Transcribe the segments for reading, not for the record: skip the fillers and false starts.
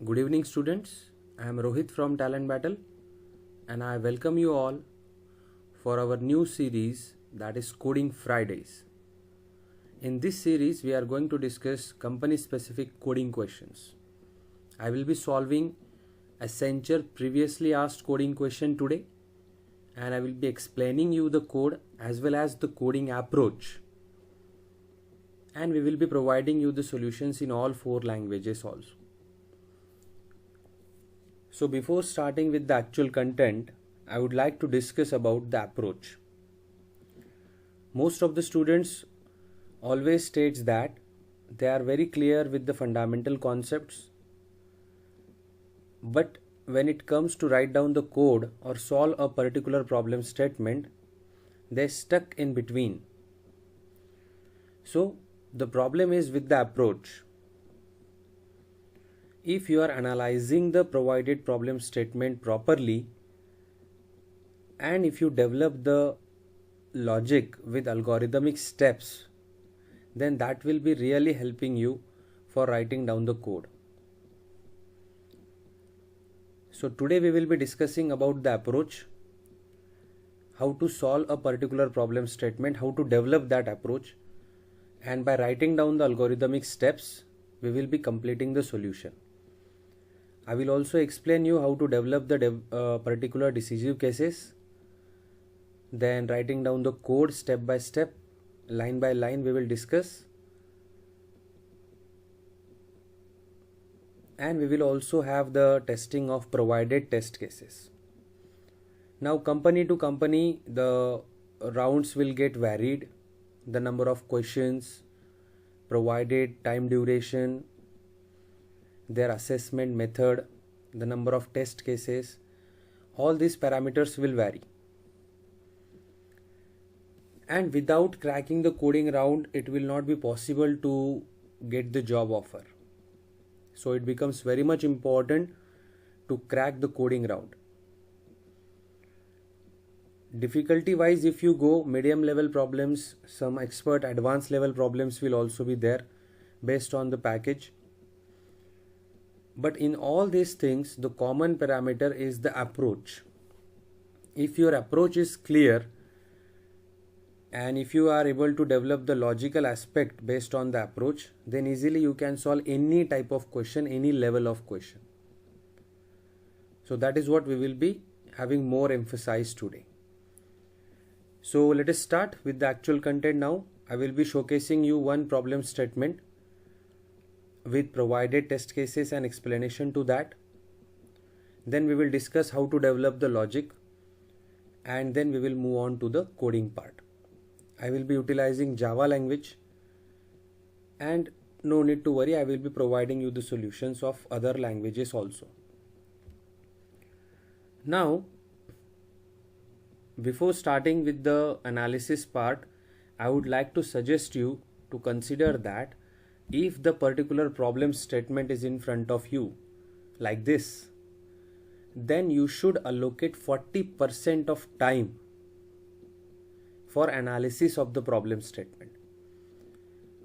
Good evening, students. I am Rohit from Talent Battle, and I welcome you all for our new series that is Coding Fridays. In this series, we are going to discuss company specific coding questions. I will be solving Accenture previously asked coding question today, and I will be explaining you the code as well as the coding approach. And we will be providing you the solutions in all 4 languages also. So before starting with the actual content, I would like to discuss about the approach. Most of the students always states that they are very clear with the fundamental concepts, but when it comes to write down the code or solve a particular problem statement, they stuck in between. So the problem is with the approach. If you are analyzing the provided problem statement properly, and if you develop the logic with algorithmic steps, then that will be really helping you for writing down the code. So today we will be discussing about the approach, how to solve a particular problem statement, how to develop that approach, and by writing down the algorithmic steps, we will be completing the solution. I will also explain you how to develop the particular decisive cases, then writing down the code step by step, line by line we will discuss, and we will also have the testing of provided test cases. Now company to company the rounds will get varied, the number of questions, provided time duration, their assessment method, the number of test cases, all these parameters will vary. And without cracking the coding round, it will not be possible to get the job offer. So it becomes very much important to crack the coding round. Difficulty wise, if you go medium level problems, some expert advanced level problems will also be there based on the package. But in all these things, the common parameter is the approach. If your approach is clear, and if you are able to develop the logical aspect based on the approach, then easily you can solve any type of question, any level of question. So that is what we will be having more emphasis today. So let us start with the actual content now. I will be showcasing you one problem statement with provided test cases and explanation to that. Then we will discuss how to develop the logic, and then we will move on to the coding part. I will be utilizing Java language, and no need to worry, I will be providing you the solutions of other languages also. Now, before starting with the analysis part, I would like to suggest you to consider that if the particular problem statement is in front of you like this, then you should allocate 40% of time for analysis of the problem statement.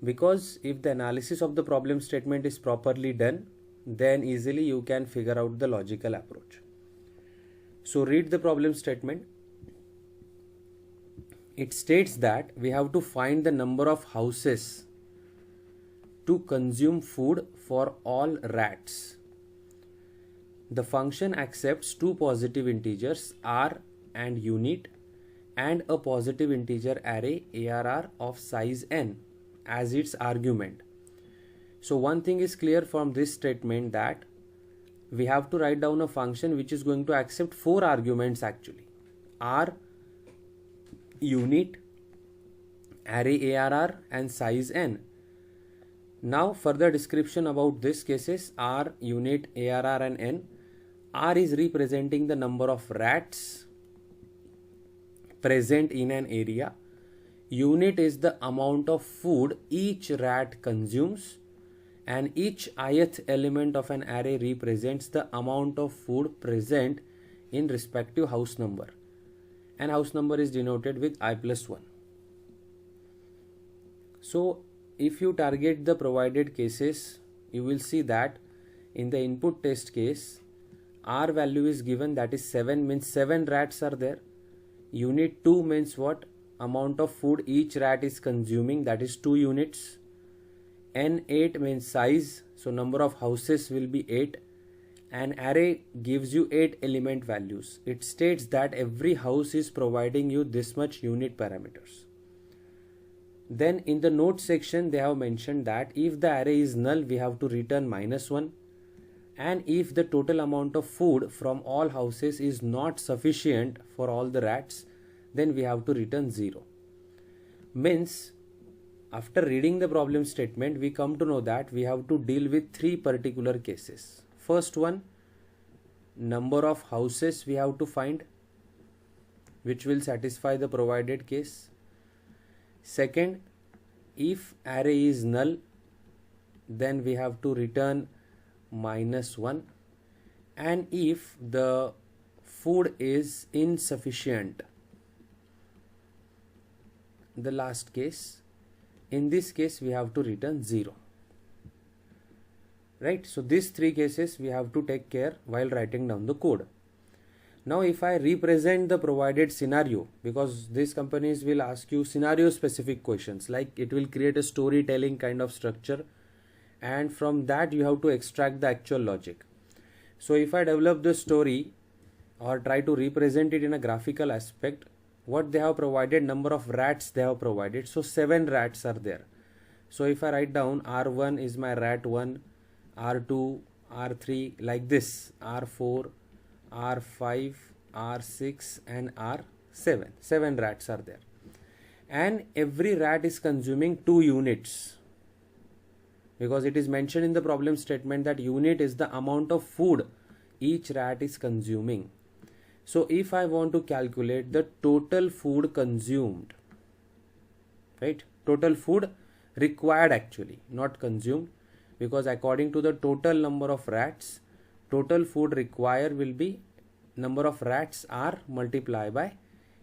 Because if the analysis of the problem statement is properly done, then easily you can figure out the logical approach. So read the problem statement. It states that we have to find the number of houses to consume food for all rats. The function accepts two positive integers r and unit and a positive integer array arr of size n as its argument. So one thing is clear from this statement, that we have to write down a function which is going to accept 4 arguments actually: r, unit, array arr and size n. Now further description about these cases: r, unit, arr and n. R is representing the number of rats present in an area. Unit is the amount of food each rat consumes, and each ith element of an array represents the amount of food present in respective house number, and house number is denoted with i+1. So if you target the provided cases, you will see that in the input test case, R value is given, that is 7, means 7 rats are there. Unit 2 means what? Amount of food each rat is consuming, that is 2 units. N8 means size, so number of houses will be 8. An array gives you 8 element values. It states that every house is providing you this much unit parameters. Then in the note section they have mentioned that if the array is null, we have to return -1, and if the total amount of food from all houses is not sufficient for all the rats, then we have to return 0. Means after reading the problem statement, we come to know that we have to deal with 3 particular cases. First one, number of houses we have to find, which will satisfy the provided case. Second, if array is null, then we have to return -1, and if the food is insufficient, the last case, in this case we have to return 0. Right, so these 3 cases we have to take care while writing down the code. Now if I represent the provided scenario, because these companies will ask you scenario specific questions, like it will create a storytelling kind of structure, and from that you have to extract the actual logic. So if I develop the story or try to represent it in a graphical aspect, what they have provided, number of rats they have provided, so 7 rats are there. So if I write down R1 is my rat 1, R2, R3, like this, R4, R5, R6 and R7. 7 rats are there. And every rat is consuming 2 units. Because it is mentioned in the problem statement that unit is the amount of food each rat is consuming. So if I want to calculate the total food consumed, right? Total food required actually, not consumed, because according to the total number of rats, total food required will be number of rats are multiplied by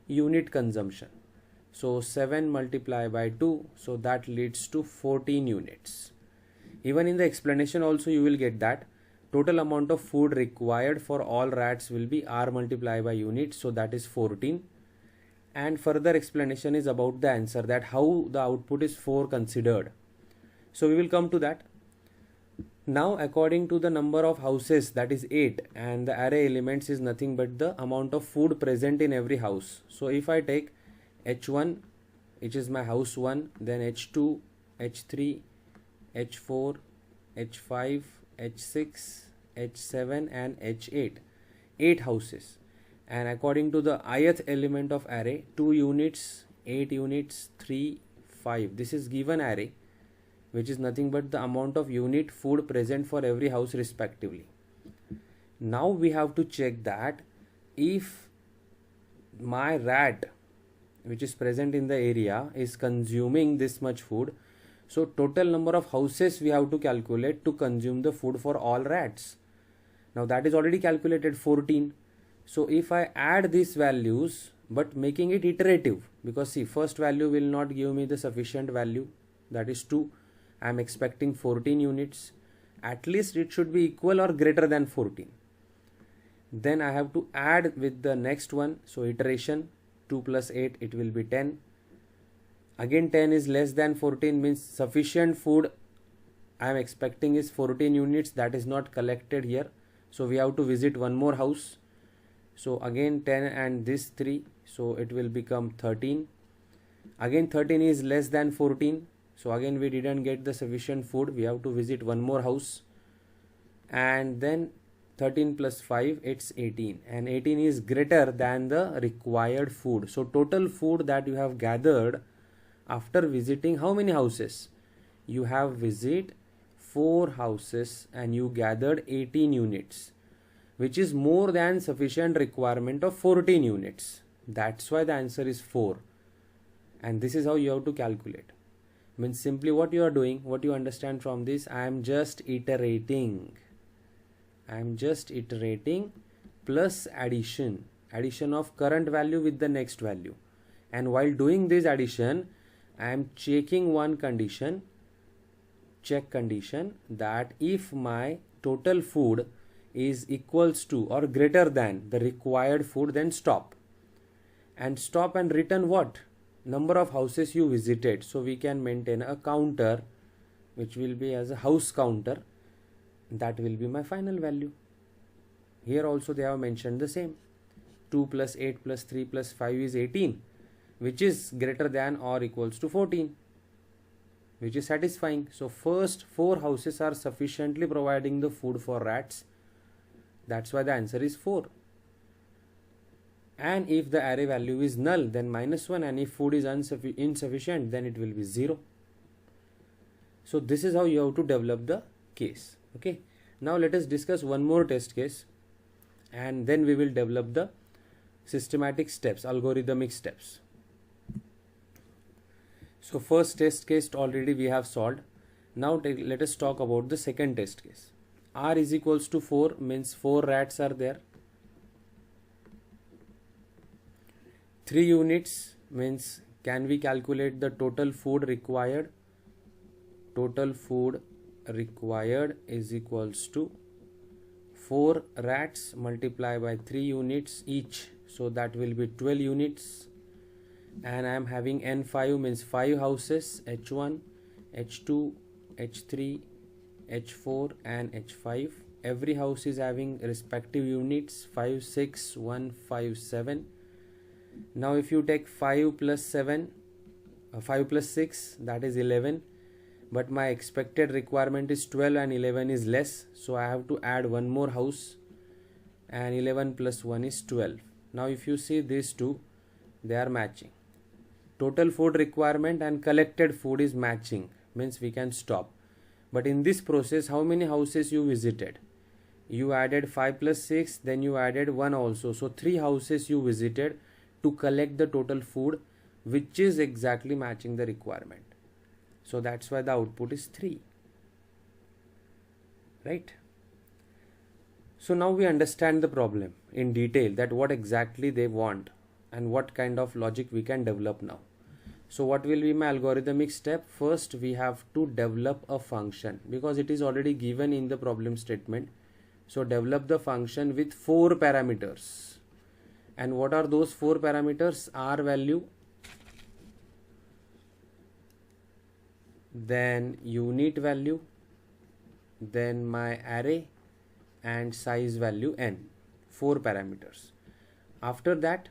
unit consumption. So 7 multiplied by 2, so that leads to 14 units. Even in the explanation also you will get that total amount of food required for all rats will be R multiplied by unit, so that is 14. And further explanation is about the answer, that how the output is 4 considered. So we will come to that. Now according to the number of houses, that is 8, and the array elements is nothing but the amount of food present in every house. So if I take H1, which is my house 1, then H2, H3, H4, H5, H6, H7 and H8, 8 houses, and according to the ith element of array, 2 units, 8 units, 3, 5, this is given array, which is nothing but the amount of unit food present for every house respectively. Now we have to check that if my rat which is present in the area is consuming this much food, so total number of houses we have to calculate to consume the food for all rats. Now that is already calculated, 14. So if I add these values but making it iterative, because see, first value will not give me the sufficient value, that is 2. I am expecting 14 units. At least it should be equal or greater than 14. Then I have to add with the next one. So iteration, 2 plus 8, it will be 10. Again 10 is less than 14, means sufficient food I am expecting is 14 units, that is not collected here. So we have to visit one more house. So again 10 and this 3, so it will become 13. Again 13 is less than 14. So again we didn't get the sufficient food, we have to visit one more house. And then 13 plus 5, it's 18, and 18 is greater than the required food. So total food that you have gathered after visiting how many houses? You have visited 4 houses and you gathered 18 units, which is more than sufficient requirement of 14 units. That's why the answer is 4. And this is how you have to calculate. Means simply what you are doing, what you understand from this, I am just iterating. Plus addition of current value with the next value. And while doing this addition, I am checking one condition, check condition, that if my total food is equals to or greater than the required food, then stop. And stop and return what? Number of houses you visited. So we can maintain a counter which will be as a house counter. That will be my final value. Here also they have mentioned the same. 2 plus 8 plus 3 plus 5 is 18, which is greater than or equals to 14, which is satisfying. So first 4 houses are sufficiently providing the food for rats. That's why the answer is 4. And if the array value is null, then -1, and if food is insufficient, then it will be 0. So this is how you have to develop the case. Okay. Now let us discuss one more test case, and then we will develop the systematic steps, algorithmic steps. So first test case already we have solved. Now let us talk about the second test case. R is equals to 4 means 4 rats are there. 3 units means can we calculate the total food required? Total food required is equals to 4 rats multiplied by 3 units each. So that will be 12 units. And I am having N5 means 5 houses, H1, H2, H3, H4 and H5. Every house is having respective units 5, 6, 1, 5, 7. Now if you take 5 plus 7, 5 plus 6, that is 11. But my expected requirement is 12 and 11 is less. So I have to add one more house, and 11 plus 1 is 12. Now if you see these two, they are matching. Total food requirement and collected food is matching, means we can stop. But in this process, how many houses you visited? You added 5 plus 6, then you added 1 also. So 3 houses you visited to collect the total food, which is exactly matching the requirement. So that's why the output is 3. Right? So now we understand the problem in detail, that what exactly they want and what kind of logic we can develop now. So what will be my algorithmic step? First we have to develop a function, because it is already given in the problem statement. So develop the function with 4 parameters. And what are those 4 parameters? R value, then unit value, then my array, and size value n. 4 parameters. After that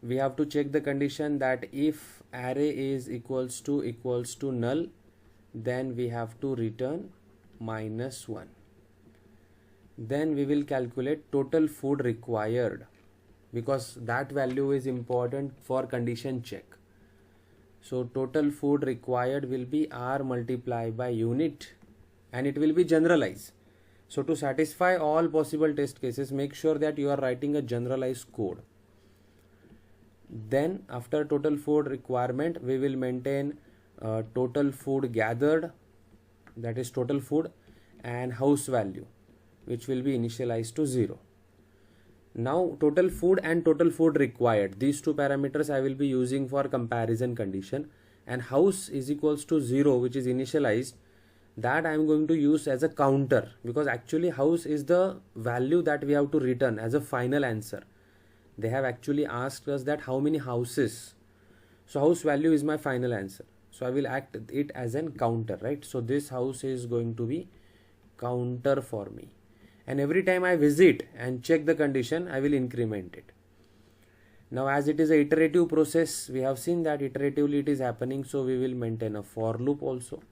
we have to check the condition that if array is equals to null, then we have to return -1. Then we will calculate total food required, because that value is important for condition check. So total food required will be R multiplied by unit, and it will be generalized. So to satisfy all possible test cases, make sure that you are writing a generalized code. Then after total food requirement, we will maintain total food gathered, that is total food, and house value, which will be initialized to 0. Now total food and total food required, these 2 parameters I will be using for comparison condition, and house is equals to 0, which is initialized, that I am going to use as a counter, because actually house is the value that we have to return as a final answer. They have actually asked us that how many houses. So house value is my final answer. So I will act it as an counter, right? So this house is going to be counter for me. And every time I visit and check the condition, I will increment it. Now as it is an iterative process, we have seen that iteratively it is happening. So we will maintain a for loop also,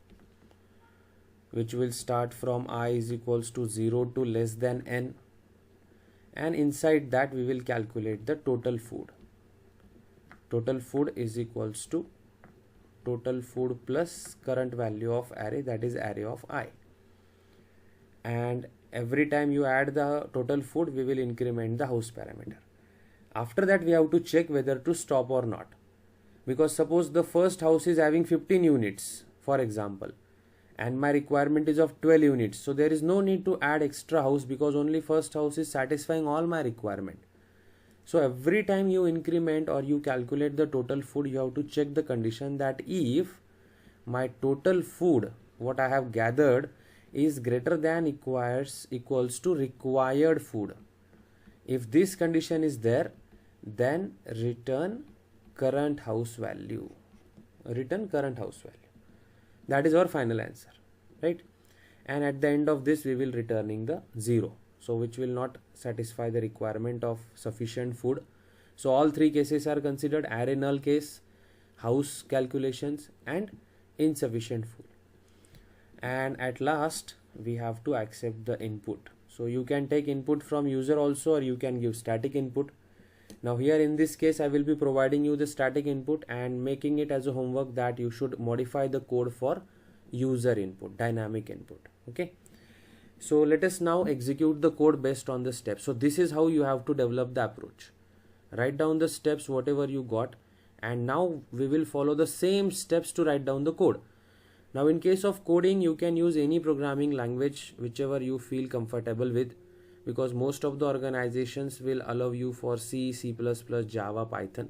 which will start from I is equals to 0 to less than n. And inside that we will calculate the total food. Total food is equals to total food plus current value of array, that is array of I. And every time you add the total food, we will increment the house parameter. After that we have to check whether to stop or not. Because suppose the first house is having 15 units, for example, and my requirement is of 12 units. So there is no need to add extra house, because only first house is satisfying all my requirement. So every time you increment or you calculate the total food, you have to check the condition that if my total food, what I have gathered, is greater than equals to required food. If this condition is there, then return current house value. Return current house value. That is our final answer, right? And at the end of this we will returning the 0, so which will not satisfy the requirement of sufficient food. So all three cases are considered: array null case, house calculations, and insufficient food. And at last we have to accept the input. So you can take input from user also, or you can give static input. Now here in this case I will be providing you the static input and making it as a homework that you should modify the code for user input, dynamic input. Okay, so let us now execute the code based on the steps. So this is how you have to develop the approach. Write down the steps whatever you got, and now we will follow the same steps to write down the code. Now in case of coding, you can use any programming language whichever you feel comfortable with, because most of the organizations will allow you for C, C++, Java, Python.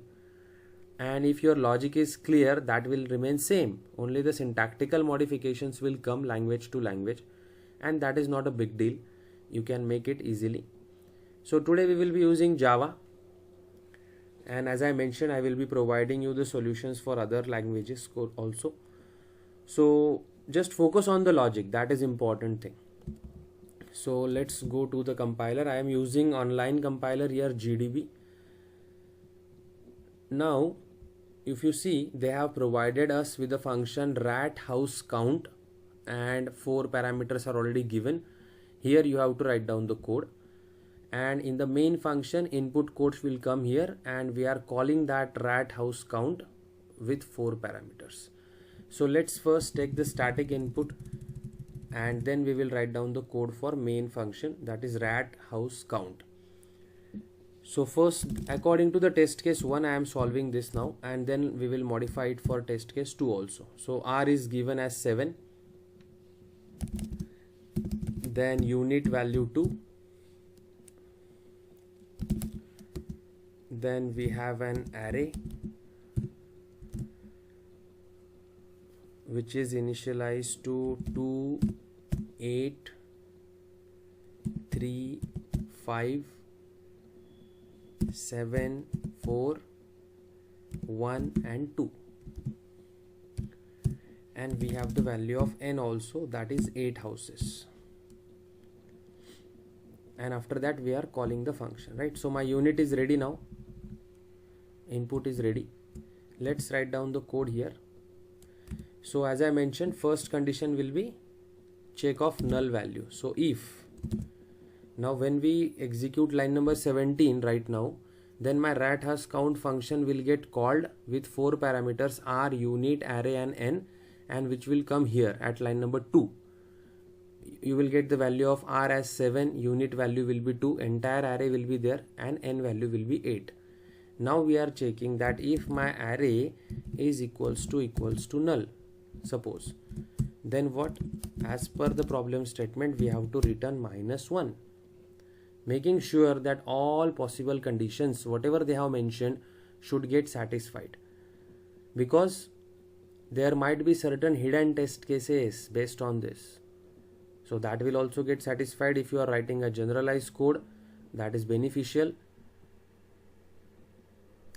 And if your logic is clear, that will remain same. Only the syntactical modifications will come language to language, and that is not a big deal. You can make it easily. So today we will be using Java, and as I mentioned, I will be providing you the solutions for other languages also. So just focus on the logic, that is important thing. So let's go to the compiler. I am using online compiler here, GDB. Now if you see, they have provided us with the function rat house count, and 4 parameters are already given. Here you have to write down the code, and in the main function input codes will come here, and we are calling that rat house count with 4 parameters. So let's first take the static input, and then we will write down the code for main function, that is rat house count. So first, according to the test case 1, I am solving this now, and then we will modify it for test case 2 also. So R is given as 7, then unit value 2, then we have an array which is initialized to 2, 8, 3, 5, 7, 4, 1 and 2, and we have the value of n also, that is 8 houses, and after that we are calling the function, right? So my unit is ready now, input is ready. Let's write down the code here. So as I mentioned, first condition will be check of null value. So if, now when we execute line number 17 right now, then my rat house count function will get called with 4 parameters r, unit, array and n, and which will come here at line number 2. You will get the value of r as 7, unit value will be 2, entire array will be there, and n value will be 8. Now we are checking that if my array is equals to null, suppose, then what? As per the problem statement, we have to return -1, making sure that all possible conditions whatever they have mentioned should get satisfied, because there might be certain hidden test cases based on this. So that will also get satisfied if you are writing a generalized code. That is beneficial,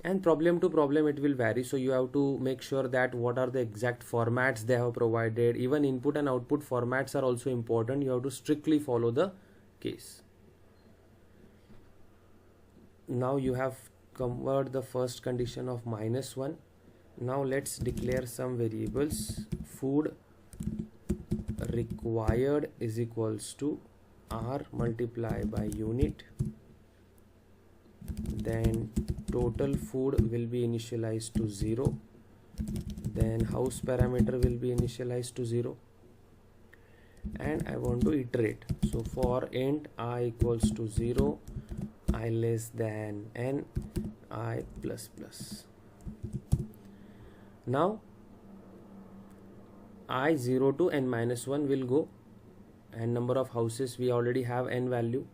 and problem to problem it will vary, so you have to make sure that what are the exact formats they have provided. Even input and output formats are also important. You have to strictly follow the case. Now you have covered the first condition of -1. Now let's declare some variables. Food required is equals to r multiplied by unit, then total food will be initialized to 0, then house parameter will be initialized to 0, and I want to iterate. So for int I equals to 0, I less than n, I plus plus. Now I 0 to n minus 1 will go, and number of houses we already have n value,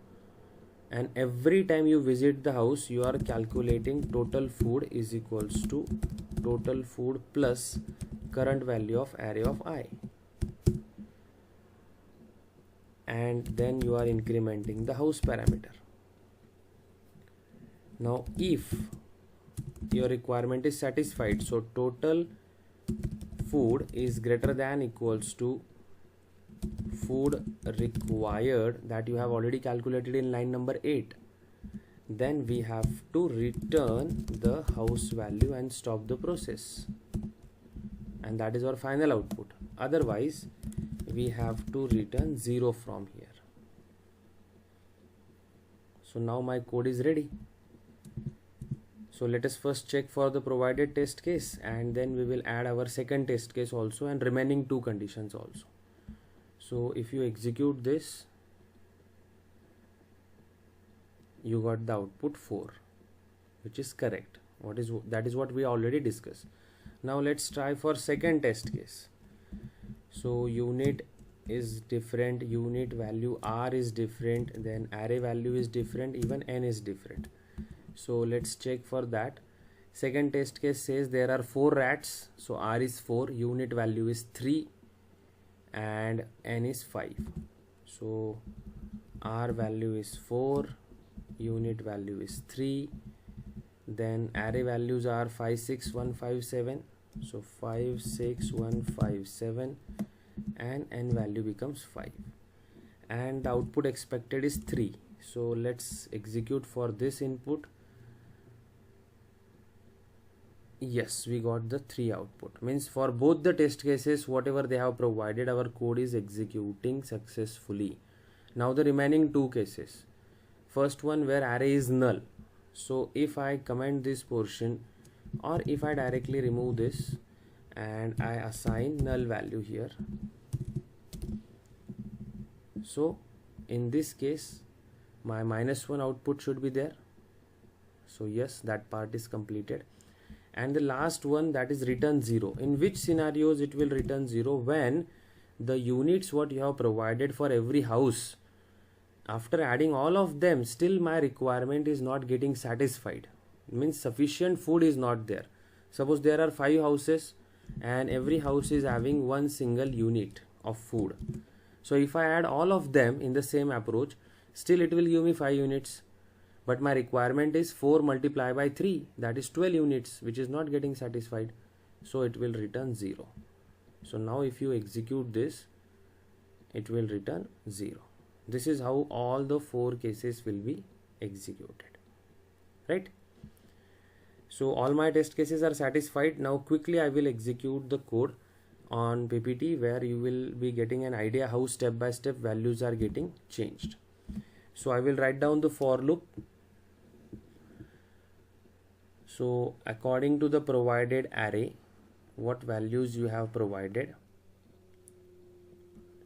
and every time you visit the house you are calculating total food is equals to total food plus current value of array of I. and then you are incrementing the house parameter. Now if your requirement is satisfied, so total food is greater than equals to food required that you have already calculated in line number 8, then we have to return the house value and stop the process, and that is our final output. Otherwise we have to return 0 from here. So now my code is ready. So let us first check for the provided test case, and then we will add our second test case also and remaining 2 conditions also. So if you execute this, you got the output 4, which is correct. That is what we already discussed. Now let's try for second test case. So unit is different, unit value R is different, then array value is different, even n is different. So let's check for that. Second test case says there are 4 rats, so R is 4, unit value is 3 and n is 5. So R value is 4, unit value is 3, then array values are 5 6 1 5 7, so 5 6 1 5 7, and n value becomes 5, and the output expected is 3. So let's execute for this input. Yes, we got the 3 output. Means for both the test cases, whatever they have provided, our code is executing successfully. Now the remaining 2 cases. First one where array is null. So if I comment this portion, or if I directly remove this and I assign null value here, so in this case my -1 output should be there. So yes, that part is completed. And the last one, that is return 0. In which scenarios it will return 0? When the units what you have provided for every house, after adding all of them, still my requirement is not getting satisfied. It means sufficient food is not there. Suppose there are 5 houses and every house is having one single unit of food. So if I add all of them in the same approach, still it will give me 5 units. But my requirement is 4 multiplied by 3, that is 12 units, which is not getting satisfied. So it will return 0. So now if you execute this, it will return 0. This is how all the 4 cases will be executed, right? So all my test cases are satisfied. Now quickly I will execute the code on PPT, where you will be getting an idea how step by step values are getting changed. So I will write down the for loop. So according to the provided array, what values you have provided,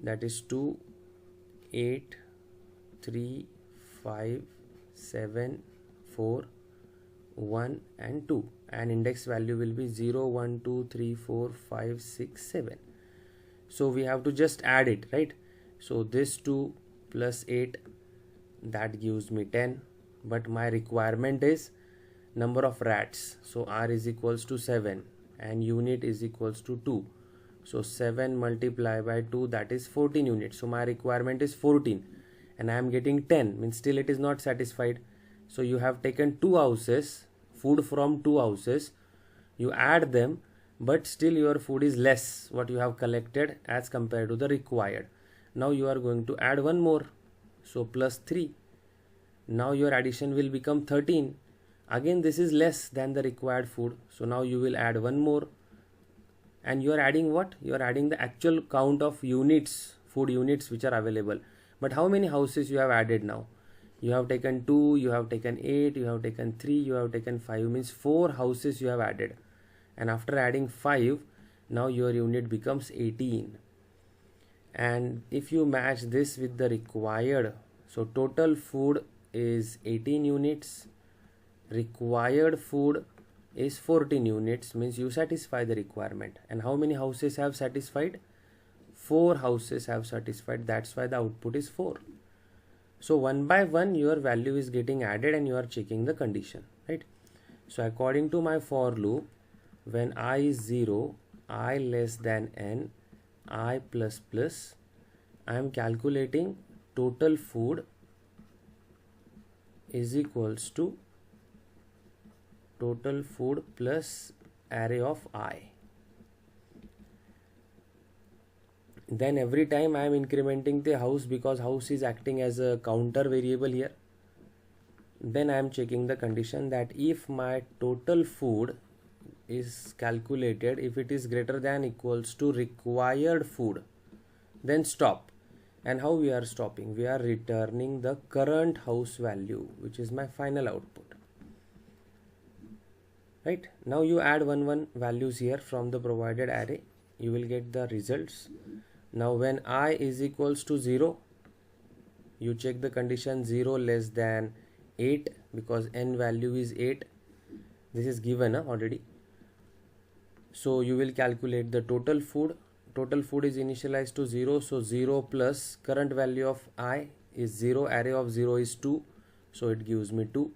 that is 2, 8, 3, 5, 7, 4, 1 and 2, and index value will be 0, 1, 2, 3, 4, 5, 6, 7. So we have to just add it, right? So this 2 plus 8, that gives me 10, but my requirement is number of rats. So R is equals to 7 and unit is equals to 2. So 7 multiplied by 2, that is 14 units. So my requirement is 14 and I am getting 10, means still it is not satisfied. So you have taken 2 houses, food from 2 houses, you add them, but still your food is less what you have collected as compared to the required. Now you are going to add one more, so plus 3. Now your addition will become 13. Again this is less than the required food, so now you will add one more, and you are adding what? You are adding the actual count of units, food units which are available. But how many houses you have added now? You have taken 2, you have taken 8, you have taken 3, you have taken 5, means 4 houses you have added. And after adding 5, now your unit becomes 18. And if you match this with the required, so total food is 18 units, required food is 14 units, means you satisfy the requirement. And how many houses have satisfied? 4 houses have satisfied. That's why the output is 4. So one by one your value is getting added and you are checking the condition, right? So according to my for loop, when I is 0, I less than n, I plus plus, I am calculating total food is equals to total food plus array of I. Then every time I am incrementing the house, because house is acting as a counter variable here, then I am checking the condition that if my total food is calculated, if it is greater than equals to required food, then stop. And how we are stopping? We are returning the current house value, which is my final output. Right? Now you add one values here from the provided array, you will get the results. Now when I is equals to 0, you check the condition 0 less than 8, because n value is 8. This is given already. So you will calculate the total food. Total food is initialized to 0. So 0 plus current value of I is 0. Array of 0 is 2. So it gives me 2.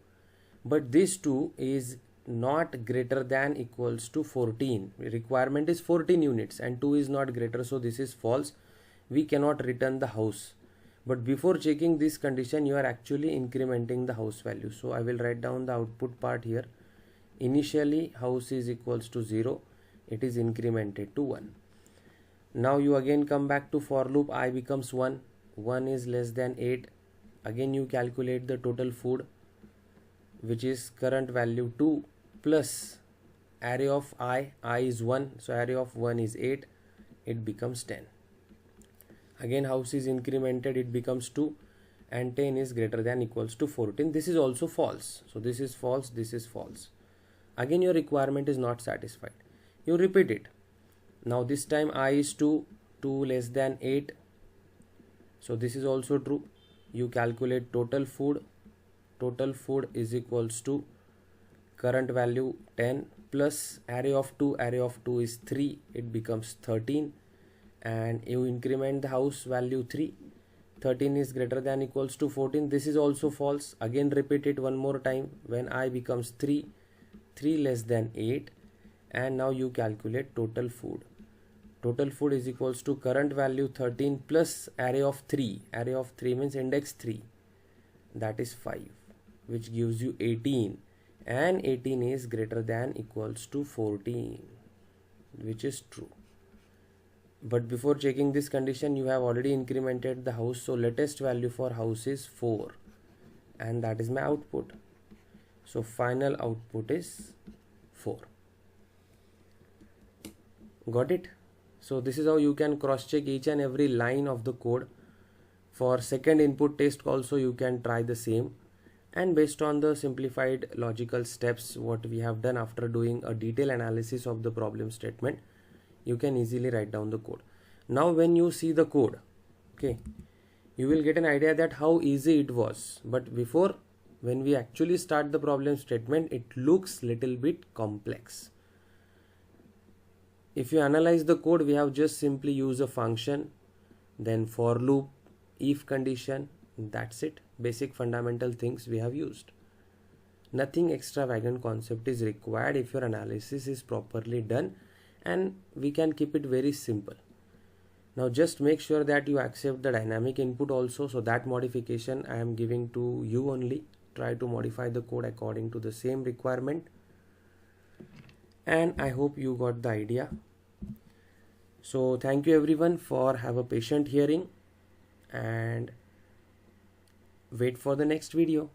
But this 2 is not greater than equals to 14. Requirement is 14 units and 2 is not greater, so this is false. We cannot return the house. But before checking this condition, you are actually incrementing the house value. So I will write down the output part here. Initially house is equals to 0. It is incremented to 1. Now you again come back to for loop. I becomes 1. 1 is less than 8. Again you calculate the total food, which is current value 2 plus array of I is 1, so array of 1 is 8, it becomes 10. Again house is incremented, it becomes 2, and 10 is greater than equals to 14. This is also false, so this is false, this is false. Again your requirement is not satisfied. You repeat it. Now this time I is 2, 2 less than 8, so this is also true. You calculate total food. Total food is equals to current value 10 plus array of 2. Array of 2 is 3. It becomes 13. And you increment the house value 3. 13 is greater than equals to 14. This is also false. Again repeat it one more time. When I becomes 3, 3 less than 8. And now you calculate total food. Total food is equals to current value 13 plus array of 3. Array of 3 means index 3. That is 5. Which gives you 18, and 18 is greater than equals to 14, which is true. But before checking this condition, you have already incremented the house, so latest value for house is 4, and that is my output. So final output is 4. Got it? So this is how you can cross check each and every line of the code. For second input test also you can try the same. And based on the simplified logical steps what we have done after doing a detailed analysis of the problem statement, you can easily write down the code. Now when you see the code, okay, you will get an idea that how easy it was. But before, when we actually start the problem statement, it looks little bit complex. If you analyze the code, we have just simply used a function, then for loop, if condition, that's it. Basic fundamental things we have used. Nothing extravagant concept is required if your analysis is properly done, and we can keep it very simple. Now just make sure that you accept the dynamic input also, so that modification I am giving to you only. Try to modify the code according to the same requirement, and I hope you got the idea. So thank you everyone for have a patient hearing, and wait for the next video.